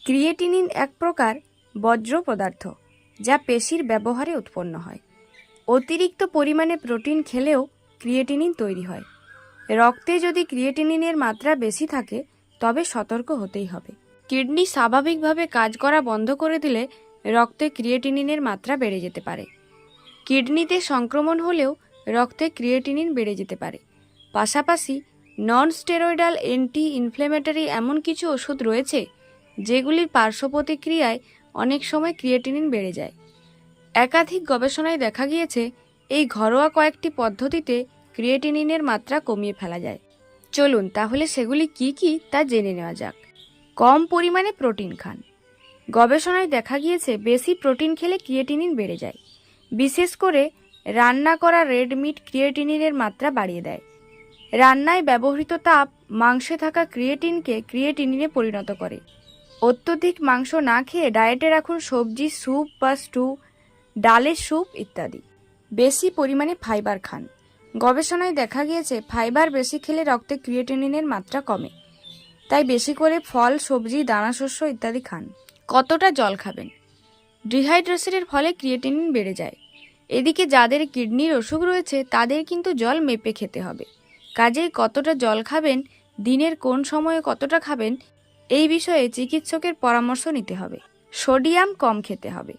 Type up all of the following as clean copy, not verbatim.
Creatinine এক প্রকার বর্জ্য পদার্থ যা পেশির ব্যবহারে উৎপন্ন হয়। অতিরিক্ত পরিমাণে প্রোটিন খেলেও ক্রিয়েটিনিন তৈরি হয়। রক্তে যদি ক্রিয়েটিনিনের মাত্রা বেশি থাকে তবে সতর্ক হতেই হবে। কিডনি স্বাভাবিকভাবে কাজ করা বন্ধ করে দিলে রক্তে ক্রিয়েটিনিনের মাত্রা বেড়ে যেতে পারে। কিডনিতে সংক্রমণ হলেও রক্তে ক্রিয়েটিনিন বেড়ে যেতে পারে। পাশাপাশি নন স্টেরয়েডাল অ্যান্টি ইনফ্ল্যামেটরি এমন কিছু ওষুধ রয়েছে যেগুলির পার্শ্ব প্রতিক্রিয়ায় অনেক সময় ক্রিয়েটিনিন বেড়ে যায়। একাধিক গবেষণায় দেখা গিয়েছে এই ঘরোয়া কয়েকটি পদ্ধতিতে ক্রিয়েটিনিনের মাত্রা কমিয়ে ফেলা যায়। চলুন তাহলে সেগুলি কি কি তা জেনে নেওয়া যাক। কম পরিমাণে প্রোটিন খান। গবেষণায় দেখা গিয়েছে বেশি প্রোটিন খেলে ক্রিয়েটিনিন বেড়ে যায়। বিশেষ করে রান্না করা রেড মিট ক্রিয়েটিনিনের মাত্রা বাড়িয়ে দেয়। রান্নায় ব্যবহৃত তাপ মাংসে থাকা ক্রিয়েটিনকে ক্রিয়েটিনিনে পরিণত করে। অত্যধিক মাংস না খেয়ে ডায়েটে রাখুন সবজি, স্যুপ বা স্টু, ডালের স্যুপ ইত্যাদি। বেশি পরিমাণে ফাইবার খান। গবেষণায় দেখা গিয়েছে ফাইবার বেশি খেলে রক্তে ক্রিয়েটিনিনের মাত্রা কমে। তাই বেশি করে ফল, সবজি, দানাশস্য ইত্যাদি খান। কতটা জল খাবেন? ডিহাইড্রেশনের ফলে ক্রিয়েটিনিন বেড়ে যায়। এদিকে যাদের কিডনির অসুখ রয়েছে তাদের কিন্তু জল মেপে খেতে হবে। কাজেই কতটা জল খাবেন, দিনের কোন সময়ে কতটা খাবেন, এই বিষয়ে চিকিৎসকের পরামর্শ নিতে হবে। সোডিয়াম কম খেতে হবে।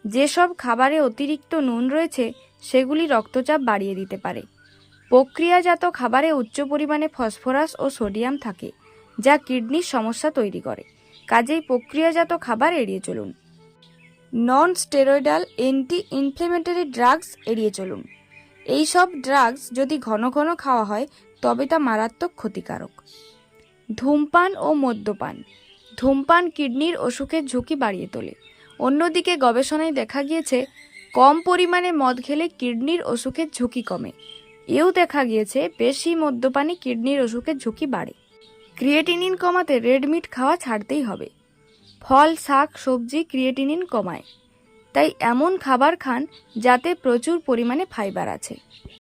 যেসব খাবারে অতিরিক্ত নুন রয়েছে সেগুলি রক্তচাপ বাড়িয়ে দিতে পারে। প্রক্রিয়াজাত খাবারে উচ্চ পরিমাণে ফসফরাস ও সোডিয়াম থাকে যা কিডনির সমস্যা তৈরি করে। কাজেই প্রক্রিয়াজাত খাবার এড়িয়ে চলুন। Non steroidal anti inflammatory drugs এড়িয়ে চলুন। এই সব ড্রাগস যদি ঘন ঘন খাওয়া হয় তবে তা মারাত্মক ক্ষতিকারক। ধূমপান ও মদ্যপান। ধূমপান কিডনির অসুখের ঝুঁকি বাড়িয়ে তোলে। অন্যদিকে গবেষণায় দেখা গিয়েছে কম পরিমাণে মদ খেলে কিডনির অসুখের ঝুঁকি কমে। এও দেখা গিয়েছে বেশি মদ্যপানে কিডনির অসুখের ঝুঁকি বাড়ে। ক্রিয়েটিনিন কমাতে রেড মিট খাওয়া ছাড়তেই হবে। ফল, শাক, সবজি ক্রিয়েটিনিন কমায়। তাই এমন খাবার খান যাতে প্রচুর পরিমাণে ফাইবার আছে।